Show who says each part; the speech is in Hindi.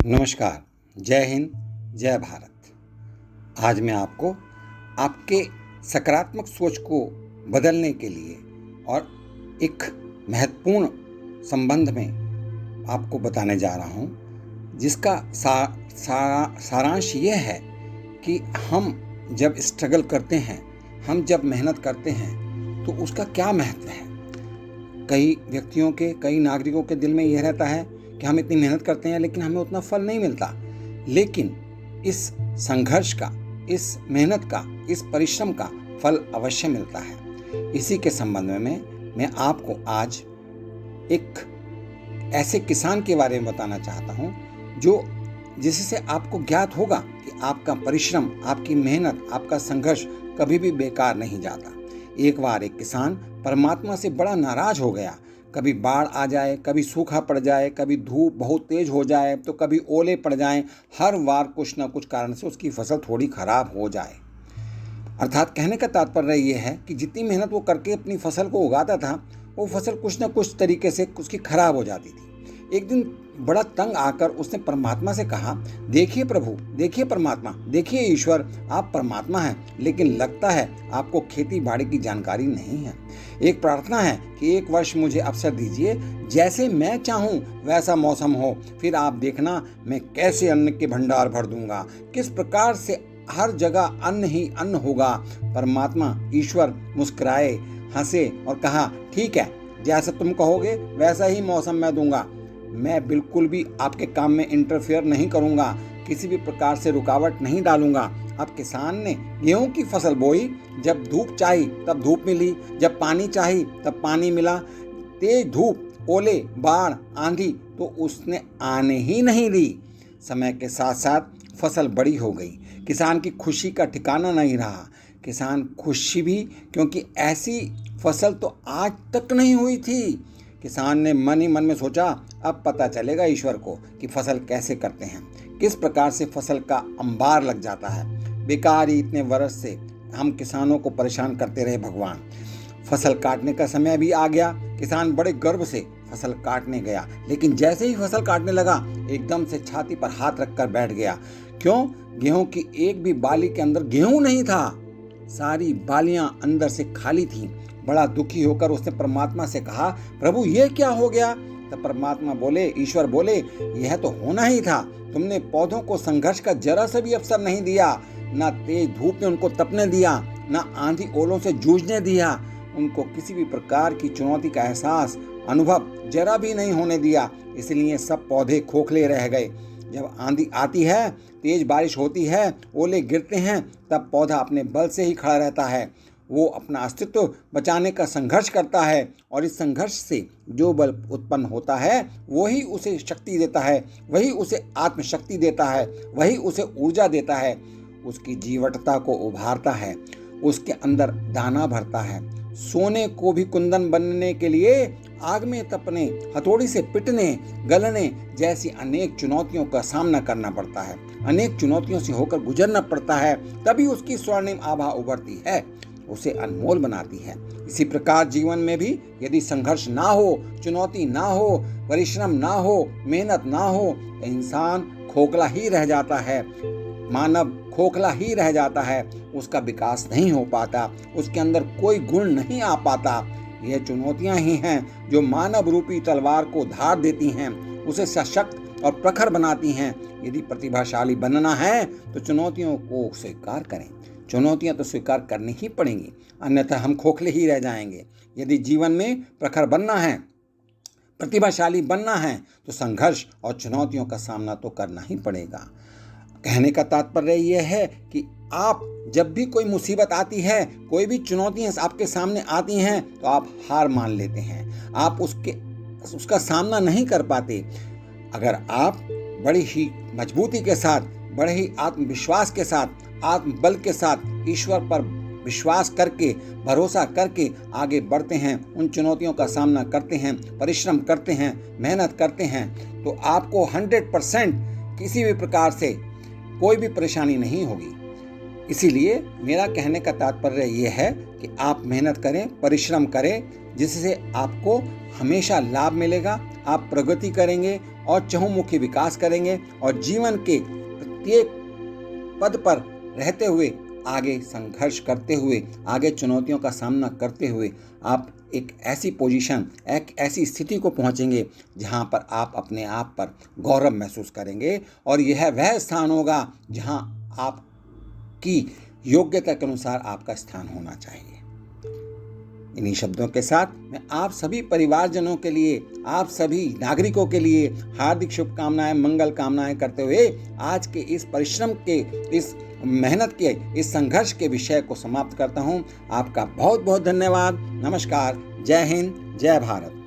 Speaker 1: नमस्कार। जय हिंद, जय भारत। आज मैं आपको आपके सकारात्मक सोच को बदलने के लिए और एक महत्वपूर्ण संबंध में आपको बताने जा रहा हूँ, जिसका सारांश ये है कि हम जब स्ट्रगल करते हैं, हम जब मेहनत करते हैं तो उसका क्या महत्व है। कई व्यक्तियों के, कई नागरिकों के दिल में यह रहता है कि हम इतनी मेहनत करते हैं लेकिन हमें उतना फल नहीं मिलता। लेकिन इस संघर्ष का, इस मेहनत का, इस परिश्रम का फल अवश्य मिलता है। इसी के संबंध में मैं आपको आज एक ऐसे किसान के बारे में बताना चाहता हूँ जिससे आपको ज्ञात होगा कि आपका परिश्रम, आपकी मेहनत, आपका संघर्ष कभी भी बेकार नहीं जाता। एक बार एक किसान परमात्मा से बड़ा नाराज हो गया। कभी बाढ़ आ जाए, कभी सूखा पड़ जाए, कभी धूप बहुत तेज हो जाए, तो कभी ओले पड़ जाएं। हर बार कुछ ना कुछ कारण से उसकी फसल थोड़ी खराब हो जाए। अर्थात कहने का तात्पर्य ये है कि जितनी मेहनत वो करके अपनी फसल को उगाता था, वो फसल कुछ ना कुछ तरीके से उसकी खराब हो जाती थी। एक दिन बड़ा तंग आकर उसने परमात्मा से कहा, देखिए प्रभु, देखिए परमात्मा, देखिए ईश्वर, आप परमात्मा हैं, लेकिन लगता है आपको खेती बाड़ी की जानकारी नहीं है। एक प्रार्थना है कि एक वर्ष मुझे अवसर दीजिए, जैसे मैं चाहूं वैसा मौसम हो, फिर आप देखना मैं कैसे अन्न के भंडार भर दूंगा, किस प्रकार से हर जगह अन्न ही अन्न होगा। परमात्मा ईश्वर मुस्कुराए, हंसे और कहा, ठीक है, जैसा तुम कहोगे वैसा ही मौसम मैं दूंगा। मैं बिल्कुल भी आपके काम में इंटरफेयर नहीं करूंगा, किसी भी प्रकार से रुकावट नहीं डालूंगा। अब किसान ने गेहूं की फसल बोई। जब धूप चाही तब धूप मिली, जब पानी चाही तब पानी मिला। तेज धूप, ओले, बाढ़, आंधी तो उसने आने ही नहीं दी। समय के साथ साथ फसल बड़ी हो गई। किसान की खुशी का ठिकाना नहीं रहा। किसान खुशी भी, क्योंकि ऐसी फसल तो आज तक नहीं हुई थी। किसान ने मन ही मन में सोचा, अब पता चलेगा ईश्वर को कि फसल कैसे करते हैं, किस प्रकार से फसल का अंबार लग जाता है। बेकार ही इतने वर्ष से हम किसानों को परेशान करते रहे भगवान। फसल काटने का समय भी आ गया। किसान बड़े गर्व से फसल काटने गया, लेकिन जैसे ही फसल काटने लगा, एकदम से छाती पर हाथ रखकर बैठ गया। क्यों? गेहूं की एक भी बाली के अंदर गेहूं नहीं था। सारी बालियां अंदर से खाली थीं। बड़ा दुखी होकर उसने परमात्मा से कहा, प्रभु ये क्या हो गया? तब परमात्मा बोले, ईश्वर बोले, यह तो होना ही था। तुमने पौधों को संघर्ष का जरा सा भी अवसर नहीं दिया। ना तेज धूप में उनको तपने दिया, ना आंधी ओलों से जूझने दिया। उनको किसी भी प्रकार की चुनौती का एहसास, अनुभव जरा भी नहीं होने दिया। इसलिए सब पौधे खोखले रह गए। जब आंधी आती है, तेज बारिश होती है, ओले गिरते हैं, तब पौधा अपने बल से ही खड़ा रहता है। वो अपना अस्तित्व बचाने का संघर्ष करता है, और इस संघर्ष से जो बल उत्पन्न होता है वही उसे शक्ति देता है, वही उसे आत्मशक्ति देता है, वही उसे ऊर्जा देता है, उसकी जीवटता को उभारता है, उसके अंदर दाना भरता है। सोने को भी कुंदन बनने के लिए आग में तपने, हथौड़ी से पिटने, गलने जैसी अनेक चुनौतियों का सामना करना पड़ता है। अनेक चुनौतियों से होकर गुजरना पड़ता है, तभी उसकी स्वर्णिम आभा उभरती है, उसे अनमोल बनाती है। इसी प्रकार जीवन में भी यदि संघर्ष ना हो, चुनौती ना हो, परिश्रम ना हो, मेहनत ना हो, तो इंसान खोखला ही रह जाता है। मानव खोखला ही रह जाता है, उसका विकास नहीं हो पाता, उसके अंदर कोई गुण नहीं आ पाता। यह चुनौतियां ही हैं जो मानव रूपी तलवार को धार देती हैं, उसे सशक्त और प्रखर बनाती हैं। यदि प्रतिभाशाली बनना है तो चुनौतियों को स्वीकार करें। चुनौतियां तो स्वीकार करनी ही पड़ेंगी, अन्यथा हम खोखले ही रह जाएंगे। यदि जीवन में प्रखर बनना है, प्रतिभाशाली बनना है, तो संघर्ष और चुनौतियों का सामना तो करना ही पड़ेगा। कहने का तात्पर्य यह है कि आप जब भी कोई मुसीबत आती है, कोई भी चुनौतियां आपके सामने आती हैं, तो आप हार मान लेते हैं, आप उसका सामना नहीं कर पाते। अगर आप बड़ी ही मजबूती के साथ, बड़े ही आत्मविश्वास के साथ, आत्मबल के साथ ईश्वर पर विश्वास करके, भरोसा करके आगे बढ़ते हैं, उन चुनौतियों का सामना करते हैं, परिश्रम करते हैं, मेहनत करते हैं, तो आपको 100% किसी भी प्रकार से कोई भी परेशानी नहीं होगी। इसीलिए मेरा कहने का तात्पर्य ये है कि आप मेहनत करें, परिश्रम करें, जिससे आपको हमेशा लाभ मिलेगा, आप प्रगति करेंगे और चहुमुखी विकास करेंगे और जीवन के प्रत्येक पद पर रहते हुए, आगे संघर्ष करते हुए, आगे चुनौतियों का सामना करते हुए आप एक ऐसी पोजीशन, एक ऐसी स्थिति को पहुंचेंगे जहां पर आप अपने आप पर गौरव महसूस करेंगे और यह वह स्थान होगा जहां आपकी योग्यता के अनुसार आपका स्थान होना चाहिए। इन्हीं शब्दों के साथ मैं आप सभी परिवारजनों के लिए, आप सभी नागरिकों के लिए हार्दिक शुभकामनाएं, मंगल कामनाएं करते हुए आज के इस परिश्रम के, इस मेहनत के, इस संघर्ष के विषय को समाप्त करता हूं। आपका बहुत बहुत धन्यवाद। नमस्कार। जय हिंद, जय भारत।